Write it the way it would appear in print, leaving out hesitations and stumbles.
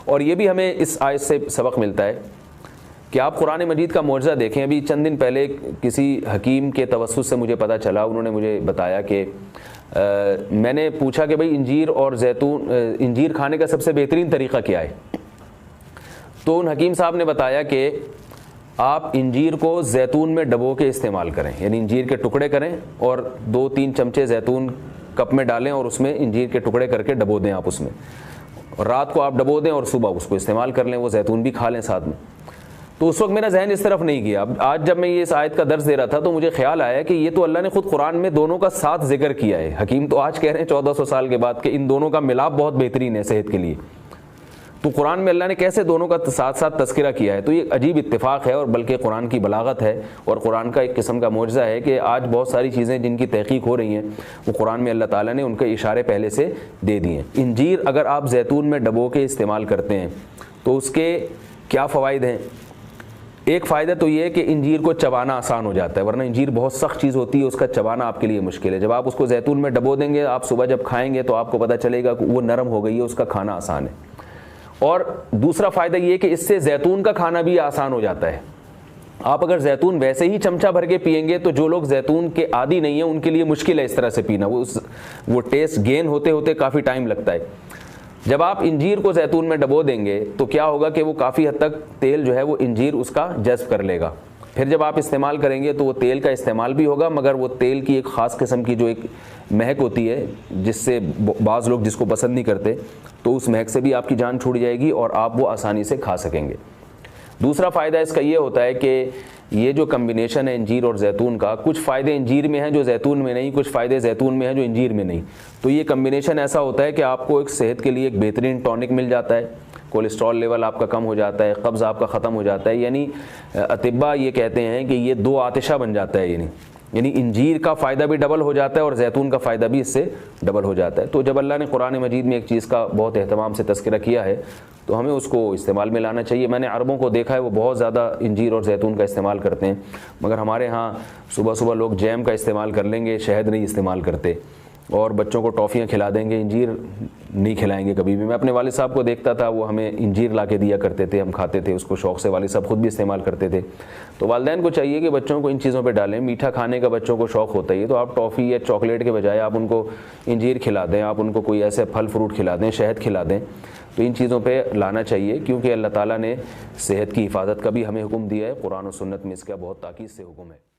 اور یہ بھی ہمیں اس آیت سے سبق ملتا ہے کہ آپ قرآن مجید کا معجزہ دیکھیں. ابھی چند دن پہلے کسی حکیم کے توسط سے مجھے پتہ چلا, انہوں نے مجھے بتایا کہ میں نے پوچھا کہ بھئی انجیر اور زیتون, انجیر کھانے کا سب سے بہترین طریقہ کیا ہے؟ تو ان حکیم صاحب نے بتایا کہ آپ انجیر کو زیتون میں ڈبو کے استعمال کریں, یعنی انجیر کے ٹکڑے کریں اور 2-3 چمچے زیتون کپ میں ڈالیں اور اس میں انجیر کے ٹکڑے کر کے ڈبو دیں آپ اس میں, اور رات کو آپ ڈبو دیں اور صبح اس کو استعمال کر لیں, وہ زیتون بھی کھا لیں ساتھ میں. تو اس وقت میرا ذہن اس طرف نہیں گیا. اب آج جب میں یہ اس آیت کا درس دے رہا تھا تو مجھے خیال آیا کہ یہ تو اللہ نے خود قرآن میں دونوں کا ساتھ ذکر کیا ہے. حکیم تو آج کہہ رہے ہیں 1400 سال کے بعد کہ ان دونوں کا ملاپ بہت بہترین ہے صحت کے لیے. تو قرآن میں اللہ نے کیسے دونوں کا ساتھ ساتھ تذکرہ کیا ہے؟ تو یہ عجیب اتفاق ہے, اور بلکہ قرآن کی بلاغت ہے اور قرآن کا ایک قسم کا معجزہ ہے کہ آج بہت ساری چیزیں جن کی تحقیق ہو رہی ہیں وہ قرآن میں اللہ تعالیٰ نے ان کے اشارے پہلے سے دے دیے ہیں. انجیر اگر آپ زیتون میں ڈبو کے استعمال کرتے ہیں تو اس کے کیا فوائد ہیں؟ ایک فائدہ تو یہ ہے کہ انجیر کو چبانا آسان ہو جاتا ہے, ورنہ انجیر بہت سخت چیز ہوتی ہے, اس کا چبانا آپ کے لیے مشکل ہے. جب آپ اس کو زیتون میں ڈبو دیں گے, آپ صبح جب کھائیں گے تو آپ کو پتہ چلے گا کہ وہ نرم ہو گئی ہے, اس کا کھانا آسان ہے. اور دوسرا فائدہ یہ کہ اس سے زیتون کا کھانا بھی آسان ہو جاتا ہے. آپ اگر زیتون ویسے ہی چمچہ بھر کے پئیں گے تو جو لوگ زیتون کے عادی نہیں ہیں ان کے لیے مشکل ہے اس طرح سے پینا, وہ ٹیسٹ گین ہوتے ہوتے کافی ٹائم لگتا ہے. جب آپ انجیر کو زیتون میں ڈبو دیں گے تو کیا ہوگا کہ وہ کافی حد تک تیل جو ہے وہ انجیر اس کا جذب کر لے گا. پھر جب آپ استعمال کریں گے تو وہ تیل کا استعمال بھی ہوگا, مگر وہ تیل کی ایک خاص قسم کی جو ایک مہک ہوتی ہے جس سے بعض لوگ جس کو پسند نہیں کرتے, تو اس مہک سے بھی آپ کی جان چھوٹ جائے گی اور آپ وہ آسانی سے کھا سکیں گے. دوسرا فائدہ اس کا یہ ہوتا ہے کہ یہ جو کمبینیشن ہے انجیر اور زیتون کا, کچھ فائدے انجیر میں ہیں جو زیتون میں نہیں, کچھ فائدے زیتون میں ہیں جو انجیر میں نہیں. تو یہ کمبینیشن ایسا ہوتا ہے کہ آپ کو ایک صحت کے لیے ایک بہترین ٹونک مل جاتا ہے, کولیسٹرول لیول آپ کا کم ہو جاتا ہے, قبض آپ کا ختم ہو جاتا ہے. یعنی اطباء یہ کہتے ہیں کہ یہ 2 آتشہ بن جاتا ہے, یعنی انجیر کا فائدہ بھی ڈبل ہو جاتا ہے اور زیتون کا فائدہ بھی اس سے ڈبل ہو جاتا ہے. تو جب اللہ نے قرآن مجید میں ایک چیز کا بہت اہتمام سے تذکرہ کیا ہے تو ہمیں اس کو استعمال میں لانا چاہیے. میں نے عربوں کو دیکھا ہے وہ بہت زیادہ انجیر اور زیتون کا استعمال کرتے ہیں, مگر ہمارے ہاں صبح صبح لوگ جیم کا استعمال کر لیں گے, شہد نہیں استعمال کرتے, اور بچوں کو ٹافیاں کھلا دیں گے, انجیر نہیں کھلائیں گے کبھی بھی. میں اپنے والد صاحب کو دیکھتا تھا, وہ ہمیں انجیر لا کے دیا کرتے تھے, ہم کھاتے تھے اس کو شوق سے, والد صاحب خود بھی استعمال کرتے تھے. تو والدین کو چاہیے کہ بچوں کو ان چیزوں پہ ڈالیں. میٹھا کھانے کا بچوں کو شوق ہوتا ہے, تو آپ ٹافی یا چاکلیٹ کے بجائے آپ ان کو انجیر کھلا دیں, آپ ان کو کوئی ایسے پھل فروٹ کھلا دیں, شہد کھلا دیں. تو ان چیزوں پہ لانا چاہیے, کیونکہ اللہ تعالیٰ نے صحت کی حفاظت کا بھی ہمیں حکم دیا ہے. قرآن و سنت میں اس کا بہت تاکید سے حکم ہے.